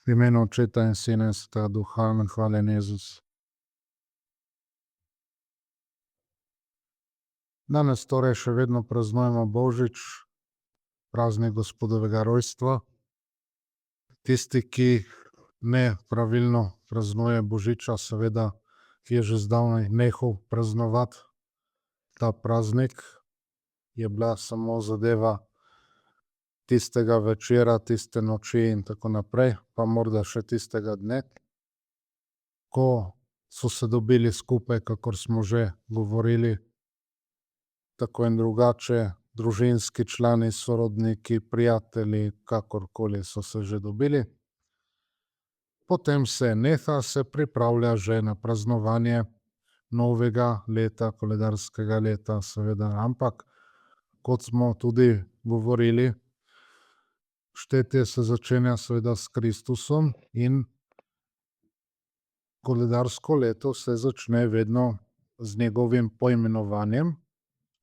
V imenu Očeta in Sina in Svetega Duha, amen. Hvaljen Jezus. Danes torej še vedno praznujemo Božič, praznik Gospodovega rojstva. Tisti, ki ne pravilno praznuje Božiča, seveda je že zdavnaj nehal praznovati ta praznik. Je bila samo zadeva tistega večera, tiste noči in tako naprej, pa morda še tistega dne, ko so se dobili skupaj, kakor smo že govorili, tako in drugače, družinski člani, sorodniki, prijatelji, kakorkoli so se že dobili. Potem se neha, se pripravlja že na praznovanje novega leta, koledarskega leta, seveda, ampak kot smo tudi govorili, štetje se začenja seveda s Kristusom in koledarsko leto se začne vedno z njegovim poimenovanjem,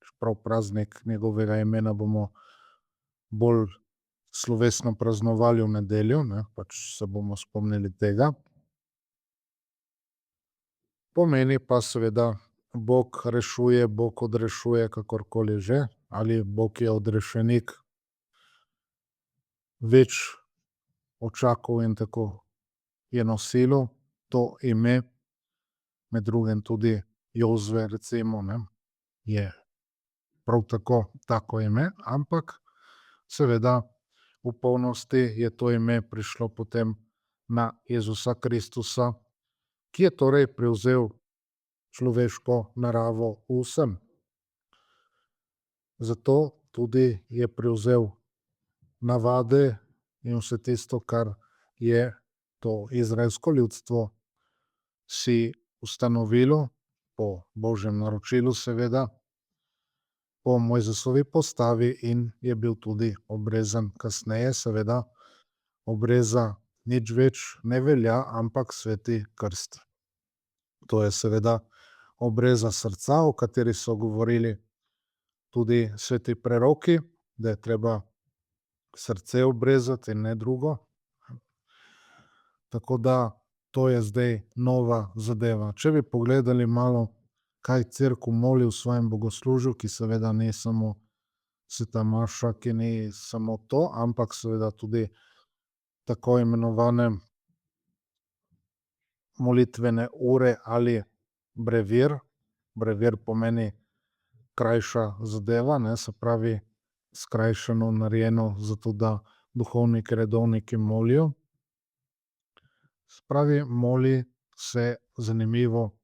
čeprav praznik njegovega imena bomo bolj slovesno praznovali v nedeljo, ne, pač se bomo spomnili tega. Pomeni pa seveda Bog rešuje, Bog odrešuje, kakorkoli že, ali Bog je odrešenik več očakov in tako je nosilo to ime, med drugim tudi Jozue recimo, ne, je prav tako ime, ampak seveda v polnosti je to ime prišlo potem na Jezusa Kristusa, ki je torej prevzel človeško naravo vsem. Zato tudi je prevzel navade in vse tisto, kar je to izraelsko ljudstvo si ustanovilo po božjem naročilu, seveda, po Mojzesovi postavi, in je bil tudi obrezan kasneje, seveda. Obreza nič več ne velja, ampak sveti krst. To je seveda obreza srca, o kateri so govorili tudi sveti preroki, da je treba srce obrezati in ne drugo. Tako da to je zdaj nova zadeva. Če bi pogledali malo, kaj cerkev moli v svojem bogoslužju, ki seveda ni samo sveta maša, ki ni samo to, ampak seveda tudi tako imenovane molitvene ure ali brevir. Brevir pomeni krajša zadeva, ne, se pravi skrajšano, narejeno, zato da duhovniki, redovniki molijo. Se pravi, moli se zanimivo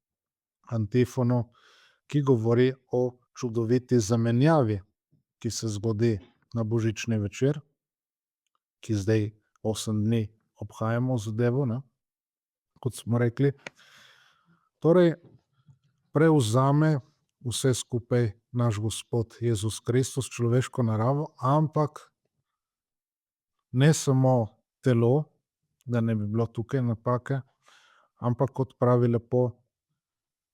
antifono, ki govori o čudoviti zamenjavi, ki se zgodi na božični večer, ki zdaj 8 dni obhajamo zadevo, ne, kot smo rekli. Torej, prevzame vse skupaj naš Gospod Jezus Kristus, človeško naravo, ampak ne samo telo, da ne bi bilo tukaj napake, ampak kot pravi lepo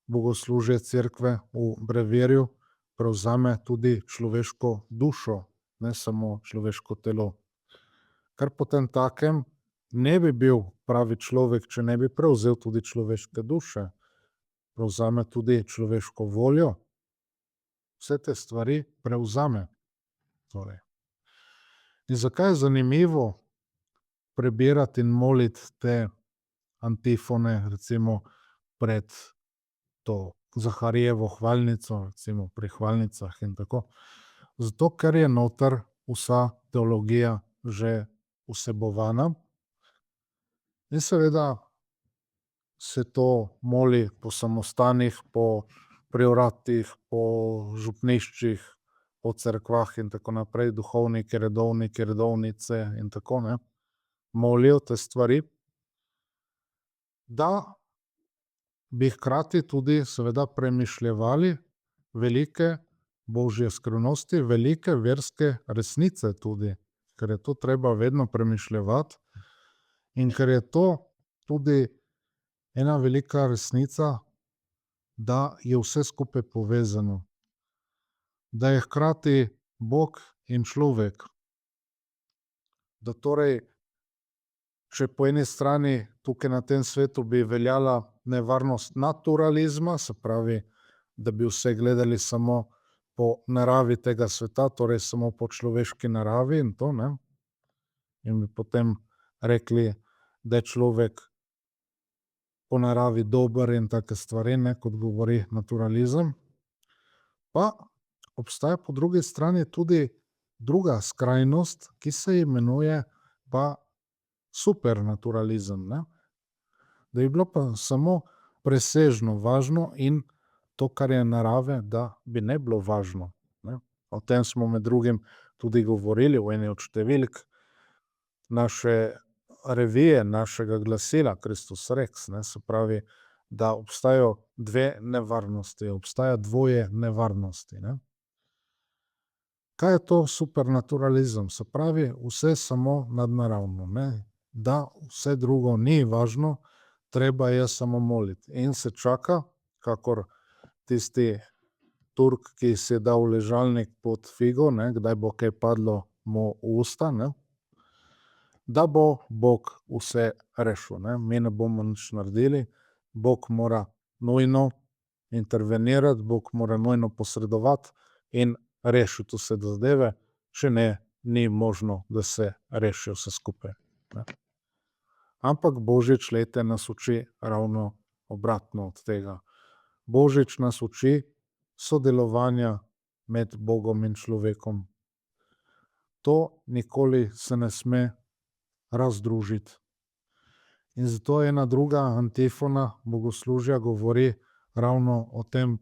bogoslužje cerkve v brevirju, prevzame tudi človeško dušo, ne samo človeško telo. Kar potemtakem ne bi bil pravi človek, če ne bi prevzel tudi človeške duše. Prevzame tudi človeško voljo. Vse te stvari prevzame. Torej. In zakaj je zanimivo prebirati in moliti te antifone, recimo pred to Zaharijevo hvalnico, recimo pri hvalnicah in tako? Zato, ker je noter vsa teologija že vsebovana in seveda se to moli po samostanih, po prioratih, po župniščih, po cerkvah in tako naprej, duhovniki, redovniki, redovnice in tako, ne, molijo te stvari, da bi hkrati tudi seveda premišljevali velike božje skrivnosti, velike verske resnice tudi, ker je to treba vedno premišljevati in ker je to tudi ena velika resnica, da je vse skupaj povezano. Da je hkrati Bog in človek. Da torej če po eni strani tukaj na tem svetu bi veljala nevarnost naturalizma, se pravi, da bi vse gledali samo po naravi tega sveta, torej samo po človeški naravi in to, ne. In bi potem rekli, da je človek po naravi dober in take stvari, ne, kot govori naturalizem. Pa obstaja po drugi strani tudi druga skrajnost, ki se imenuje pa supernaturalizem, ne. Da bi bilo pa samo presežno važno in to, kar je narave, da bi ne bilo važno, ne. O tem smo med drugim tudi govorili v eni od številk naše revije, našega glasila Kristus Rex, ne, se pravi, da obstajajo dve nevarnosti, obstaja dvoje nevarnosti, ne. Kaj je to supernaturalizem? Se pravi, vse samo nadnaravno, ne. Da vse drugo ni važno, treba je samo moliti. In se čaka, kakor tisti Turk, ki si je dal ležalnik pod figo, ne, kdaj bo kaj padlo mu v usta, ne, da bo Bog vse rešil, ne. Mi ne bomo nič naredili, Bog mora nujno intervenirati, Bog mora nujno posredovati in rešiti vse zadeve, če ne, ni možno, da se reši vse skupaj, ne. Ampak Božič, glejte, nas uči ravno obratno od tega. Božič nas uči sodelovanja med Bogom in človekom. To nikoli se ne sme razdružiti. In zato ena druga antifona bogoslužja govori ravno o tem,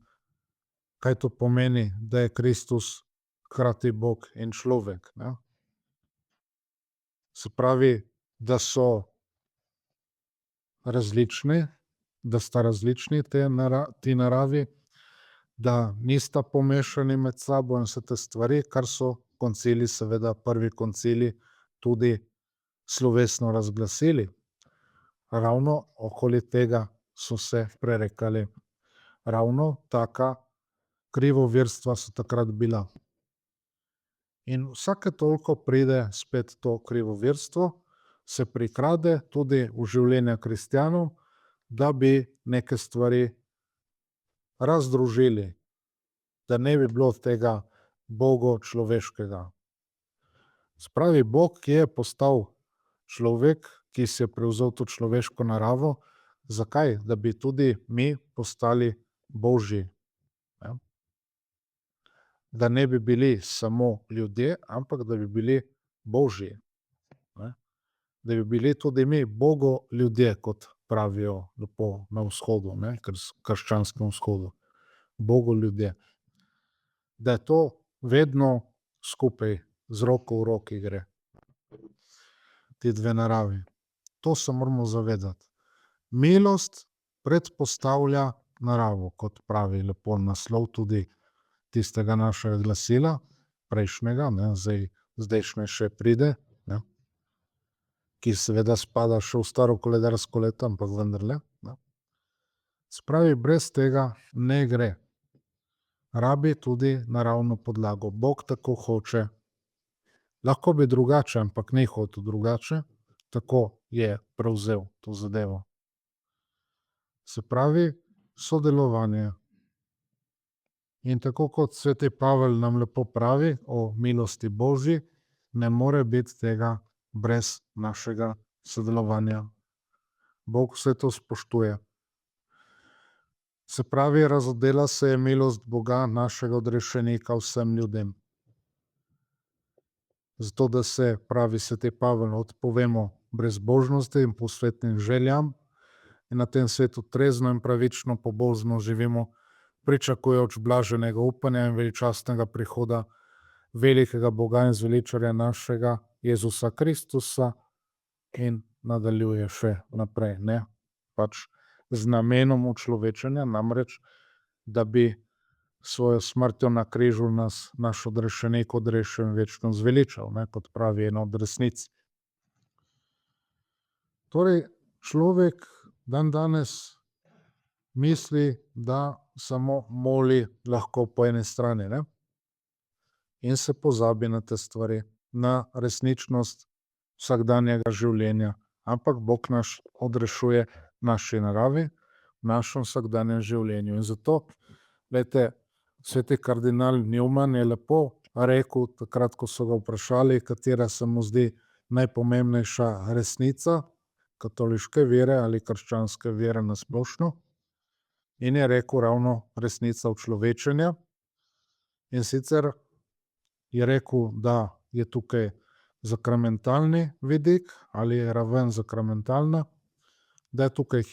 kaj to pomeni, da je Kristus hkrati Bog in človek, ne. Se pravi, da so različni, da sta različni ti naravi, da nista pomešani med sabo in vse te stvari, kar so koncili, seveda prvi koncili, tudi slovesno razglasili. Ravno okoli tega so se prerekali. Ravno taka krivoverstva so takrat bila. In vsake toliko pride spet to krivoverstvo, se prikrade tudi v življenje kristjanov, da bi neke stvari razdružili, da ne bi bilo tega bogo-človeškega. Se pravi, Bog je postal človek, ki si je prevzel to človeško naravo. Zakaj? Da bi tudi mi postali božji, ne. Da ne bi bili samo ljudje, ampak da bi bili božji, ne. Da bi bili tudi mi bogoljudje, kot pravijo lepo na vzhodu, ne, krščanskem vzhodu. Bogoljudje. Da je to vedno skupaj, z roko v roki gre. Ti dve naravi. To se moramo zavedati. Milost predpostavlja naravo, kot pravi lepo naslov tudi tistega našega glasila, prejšnjega, ne, zdajšnje še pride, ne, ki seveda spada še v staro koledarsko leto, ampak vendarle, ne. Se pravi, brez tega ne gre. Rabi tudi naravno podlago. Bog tako hoče. Lahko bi drugače, ampak ni hotel drugače. Tako je prevzel to zadevo. Se pravi, sodelovanje. In tako kot sveti Pavel nam lepo pravi o milosti Božji, ne more biti tega brez našega sodelovanja. Bog vse to spoštuje. Se pravi, razodela se je milost Boga, našega odrešenika, vsem ljudem. Zato, da se, pravi sveti Pavel, odpovemo brezbožnosti in posvetnim željam in na tem svetu trezno in pravično pobožno živimo, pričakujoč blaženega upanja in veličastnega prihoda velikega Boga in zveličarja našega Jezusa Kristusa, in nadaljuje še naprej, ne. Pač z namenom učlovečenja, namreč, da bi svojo smrtjo na križu nas naš odrešenik odrešil in večno zveličal, ne, kot pravi ena od resnic. Torej, človek dandanes misli, da samo moli lahko po eni strani, ne. In se pozabi na te stvari, na resničnost vsakdanjega življenja, ampak Bog nas odrešuje naši naravi, v našem vsakdanjem življenju. In zato, glejte, sveti kardinal Newman je lepo rekel, takrat, ko so ga vprašali, katera se mu zdi najpomembnejša resnica katoliške vere ali krščanske vere na splošno. In je rekel ravno resnica učlovečenja. In sicer je rekel, da je tukaj zakramentalni vidik ali je raven zakramentalna, da je tukaj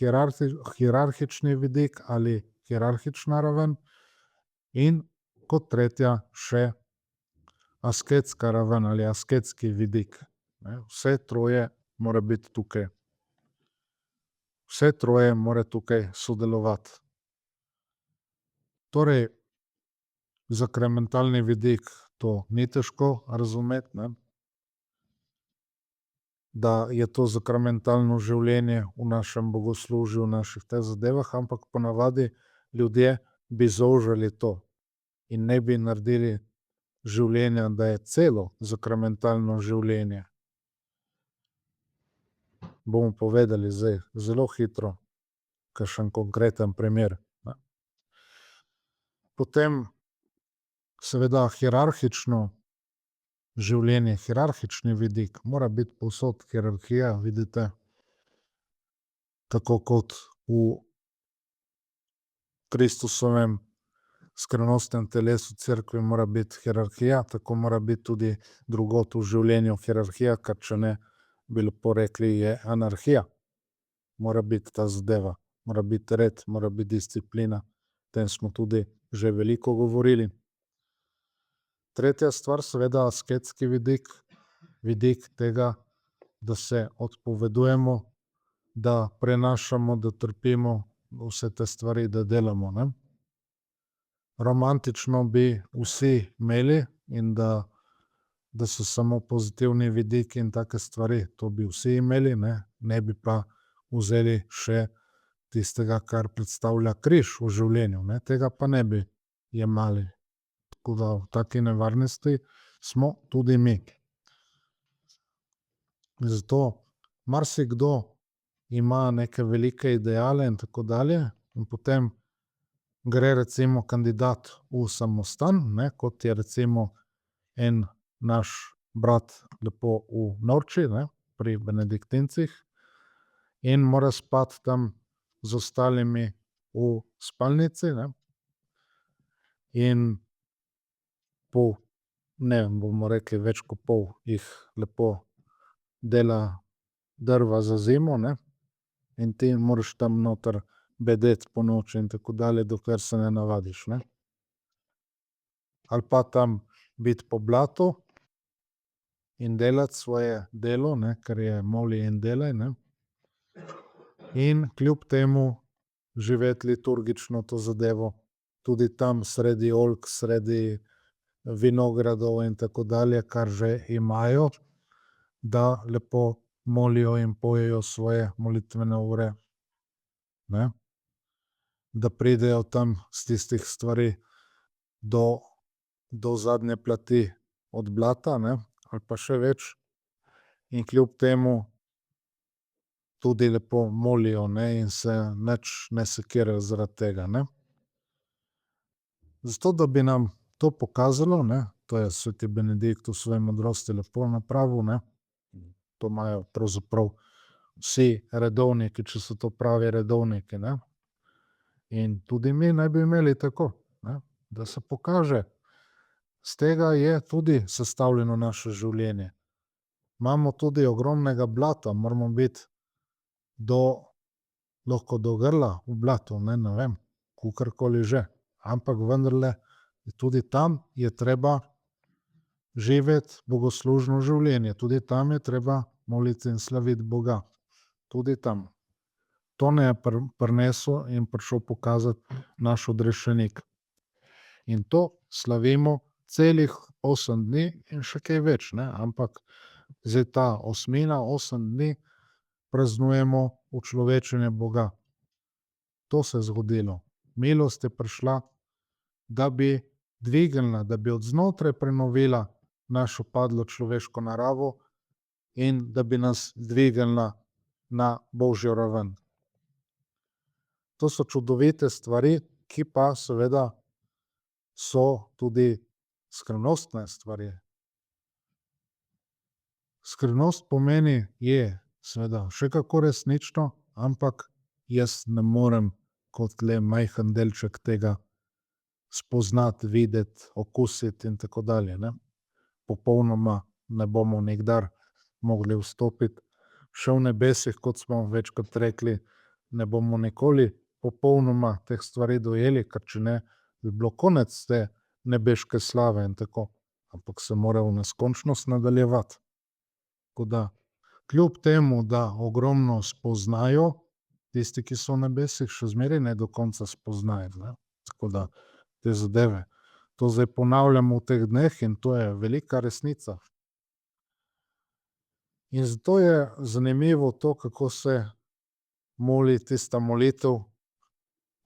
hierarhični vidik ali hierarhična raven in kot tretja še asketska raven ali asketski vidik. Vse troje mora biti tukaj. Vse troje mora tukaj sodelovati. Torej, zakramentalni vidik, to ni težko razumeti, ne? Da je to zakramentalno življenje v našem bogoslužju, v naših teh zadevah, ampak ponavadi ljudje bi zožali to in ne bi naredili življenja, da je celo zakramentalno življenje. Bomo povedali zdaj zelo hitro kakšen konkreten primer. Potem seveda hierarhično življenje, hierarhični vidik, mora biti povsod hierarhija, vidite, tako kot v Kristusovem skrivnostnem telesu cerkve mora biti hierarhija, tako mora biti tudi drugod v življenju hierarhija, ker če ne, bi lepo rekli, je anarhija. Mora biti ta zadeva, mora biti red, mora biti disciplina. O tem smo tudi že veliko govorili. Tretja stvar, seveda asketski vidik, vidik tega, da se odpovedujemo, da prenašamo, da trpimo vse te stvari, da delamo, ne. Romantično bi vsi imeli in da so samo pozitivni vidiki in take stvari, to bi vsi imeli, ne bi pa vzeli še tistega, kar predstavlja križ v življenju, ne, tega pa ne bi jemali. Tako da v taki nevarnosti smo tudi mi. Zato marsikdo ima neke velike ideale in tako dalje in potem gre recimo kandidat v samostan, ne, kot je recimo en naš brat lepo v Norči, ne, pri benediktincih, in mora spati tam z ostalimi v spalnici, ne. In ne vem, bomo rekli, več kot pol jih lepo dela drva za zimo, ne, in ti moraš tam noter bedeti ponoči in tako dalje, dokler se ne navadiš, ne. Ali pa tam biti po blatu in delati svoje delo, ne, ker je moli in delaj, ne. In kljub temu živeti liturgično to zadevo, tudi tam sredi oljk, sredi vinogradov in tako dalje, kar že imajo, da lepo molijo in pojejo svoje molitvene ure, ne. Da pridejo tam s tistih stvari do zadnje plati od blata, ne, ali pa še več, in kljub temu tudi lepo molijo, ne, in se nič ne sekirajo zaradi tega, ne. Zato, da bi nam to pokazalo, ne, to je sveti Benedikt v svoji modrosti lepo napravil, ne, to imajo pravzaprav vsi redovniki, če so to pravi redovniki, ne. In tudi mi naj bi imeli tako, ne, da se pokaže. S tega je tudi sestavljeno naše življenje. Imamo tudi ogromnega blata, moramo biti lahko do grla v blatu, ne vem, kakorkoli že, ampak vendarle tudi tam je treba živeti bogoslužno življenje, tudi tam je treba moliti in slaviti Boga. Tudi tam. To nam je prinesel in prišel pokazati naš odrešenik. In to slavimo celih 8 dni in še kaj več, ne, ampak zdaj ta osmina, 8 dni praznujemo učlovečenje Boga. To se je zgodilo. Milost je prišla, da bi dvignila, da bi od znotraj prenovila našo padlo človeško naravo in da bi nas dvignila na božjo raven. To so čudovite stvari, ki pa seveda so tudi skrivnostne stvari. Skrivnost pomeni, je seveda še kako resnično, ampak jaz ne morem kot le majhen delček tega spoznati, videti, okusiti in tako dalje, ne. Popolnoma ne bomo nikdar mogli vstopiti. Še v nebesih, kot smo večkrat rekli, ne bomo nikoli popolnoma teh stvari dojeli, ker če ne, bi bilo konec te nebeške slave in tako. Ampak se mora v neskončnost nadaljevati. Tako da kljub temu, da ogromno spoznajo, tisti, ki so v nebesih, še zmeraj ne do konca spoznajo, ne. Tako da te zadeve. To zdaj ponavljamo v teh dneh in to je velika resnica. In zato je zanimivo to, kako se moli tista molitev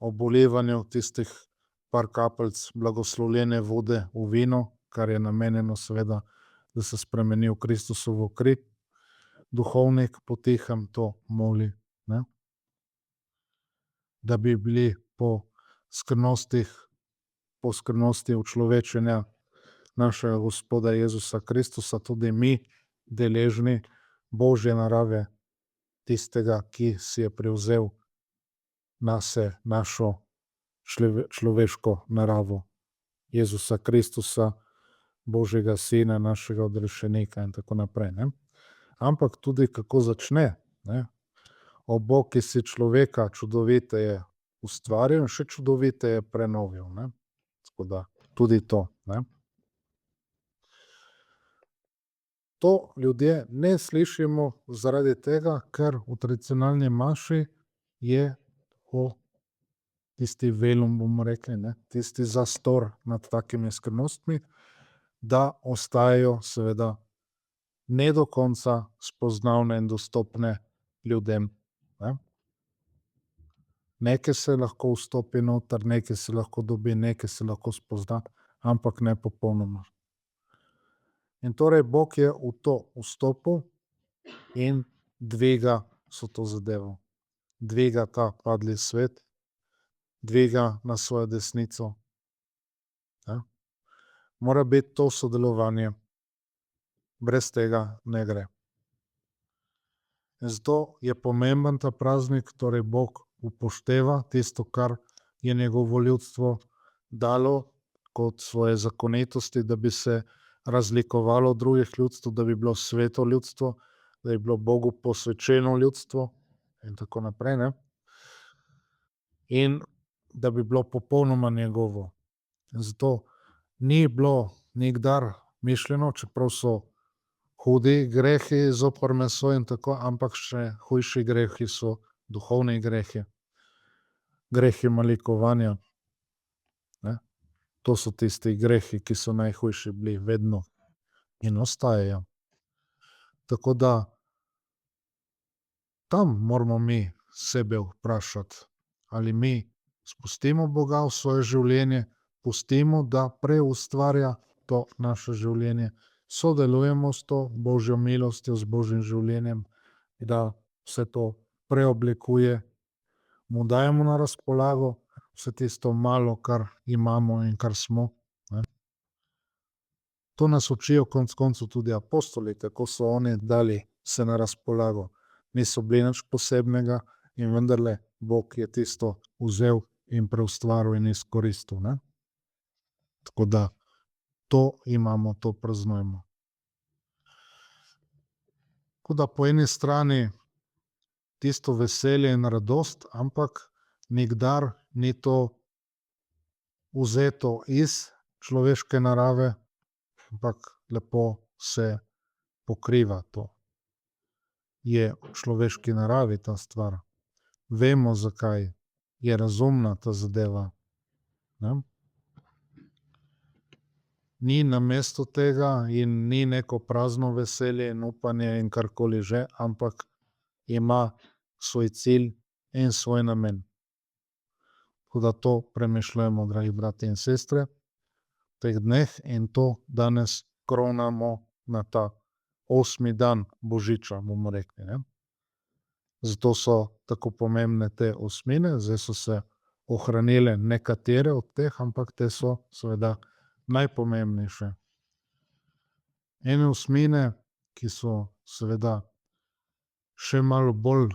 ob vlivanju tistih par kapljic blagoslovljene vode v vino, kar je namenjeno seveda, da se spremeni v Kristusovo kri. Duhovnik potihem to moli, ne. Da bi bili po skrivnosti učlovečenja našega Gospoda Jezusa Kristusa tudi mi deležni božje narave, tistega, ki si je prevzel nase našo človeško naravo. Jezusa Kristusa, Božjega sina, našega odrešenika in tako naprej, ne. Ampak tudi kako začne, ne. O Bog, ki si človeka čudoviteje ustvaril in še čudoviteje prenovil, ne. Tako da tudi to, ne. To ljudje ne slišimo zaradi tega, ker v tradicionalni maši je tisti velum, bomo rekli, ne, tisti zastor nad takimi skrivnostmi, da ostajajo seveda ne do konca spoznavne in dostopne ljudem, ne. Nekaj se lahko vstopi noter, nekaj se lahko dobi, nekaj se lahko spozna, ampak ne popolnoma. In torej Bog je v to vstopil in dviga vso to zadevo. Dviga ta padli svet, dviga na svojo desnico, ne. Mora biti to sodelovanje. Brez tega ne gre. In zato je pomemben ta praznik, torej Bog upošteva tisto, kar je njegovo ljudstvo dalo kot svoje zakonitosti, da bi se razlikovalo od drugih ljudstev, da bi bilo sveto ljudstvo, da bi bilo Bogu posvečeno ljudstvo in tako naprej, ne. In da bi bilo popolnoma njegovo. In zato ni bilo nikdar mišljeno, čeprav so hudi grehi zoper meso in tako, ampak še hujši grehi so duhovni grehi. Grehi malikovanja, ne. To so tisti grehi, ki so najhujši bili vedno in ostajajo. Tako da tam moramo mi sebe vprašati, ali mi spustimo Boga v svoje življenje, pustimo, da preustvarja to naše življenje, sodelujemo s to božjo milostjo, z božjim življenjem, da vse to preoblikuje, mu dajemo na razpolago vse tisto malo, kar imamo in kar smo, ne. To nas učijo konec koncev tudi apostoli, kako so oni dali se na razpolago. Niso bili nič posebnega in vendarle Bog je tisto vzel in preustvaril in izkoristil, ne. Tako da to imamo, to praznujemo. Tako da po eni strani tisto veselje in radost, ampak nikdar ni to vzeto iz človeške narave, ampak lepo se pokriva to. Je v človeški naravi ta stvar. Vemo, zakaj. Je razumna ta zadeva, ne. Ni namesto tega in ni neko prazno veselje in upanje in karkoli že, ampak ima svoj cilj in svoj namen. Tako da to premišljujemo, dragi bratje in sestre, v teh dneh in to danes kronamo na ta 8. dan božiča, bomo rekli, ne. Zato so tako pomembne te osmine, zdaj so se ohranile nekatere od teh, ampak te so seveda najpomembnejše. Ene osmine, ki so seveda še malo bolj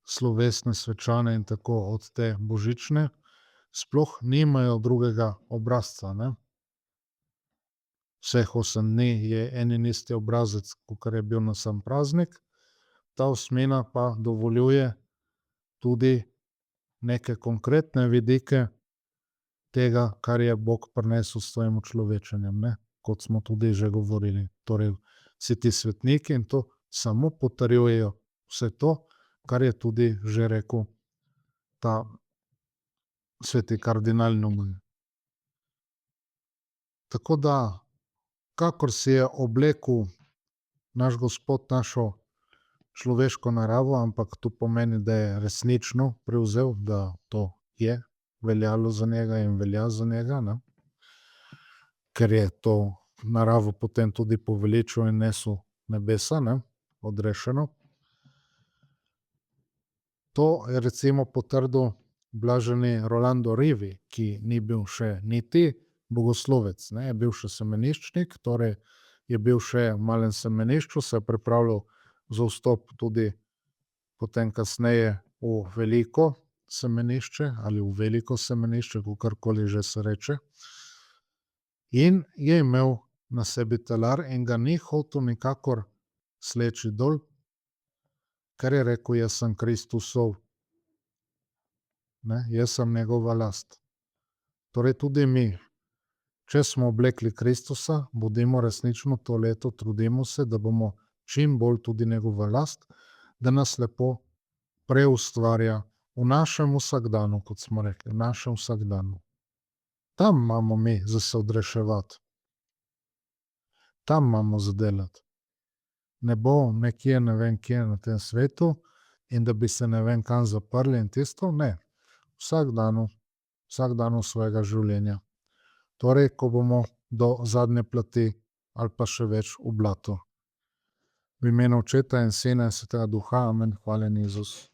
slovesne, svečane in tako od te božične, sploh nimajo drugega obrazca, ne. Vseh 8 dni je en in isti obrazec, kakor je bil na sam praznik, ta osmina pa dovoljuje tudi neke konkretne vidike tega, kar je Bog prinesel s svojim učlovečenjem, ne, kot smo tudi že govorili. Torej, vsi ti svetniki in to samo potrjujejo vse to, kar je tudi že rekel ta sveti kardinal Newman. Tako da, kakor si je oblekel naš Gospod našo človeško naravo, ampak to pomeni, da je resnično prevzel, da to je veljalo za njega in velja za njega, ne. Ker je to naravo potem tudi poveličal in nesel nebesa, ne, odrešeno. To je recimo potrdil blaženi Rolando Rivi, ki ni bil še niti bogoslovec, ne, je bil še semeniščnik, torej je bil še v malem semenišču, se je pripravljal za vstop tudi potem kasneje v veliko semenišče ali v veliko semenišče, kakorkoli že se reče. In je imel na sebi talar in ga ni hotel nikakor sleči dol, ker je rekel: "Jaz sem Kristusov, ne, jaz sem njegova last." Torej tudi mi, če smo oblekli Kristusa, bodimo resnično to leto, trudimo se, da bomo čim bolj tudi njegova last, da nas lepo preustvarja v našem vsakdanu, kot smo rekli, v našem vsakdanu. Tam imamo mi za se odreševati. Tam imamo za delati. Ne bo nekje ne vem kje na tem svetu in da bi se ne vem kam zaprli in tisto, ne. Vsakdanu svojega življenja. Torej, ko bomo do zadnje plati ali pa še več v blatu. V imenu Očeta in Sina in Svetega Duha, amen, hvaljen Jezus.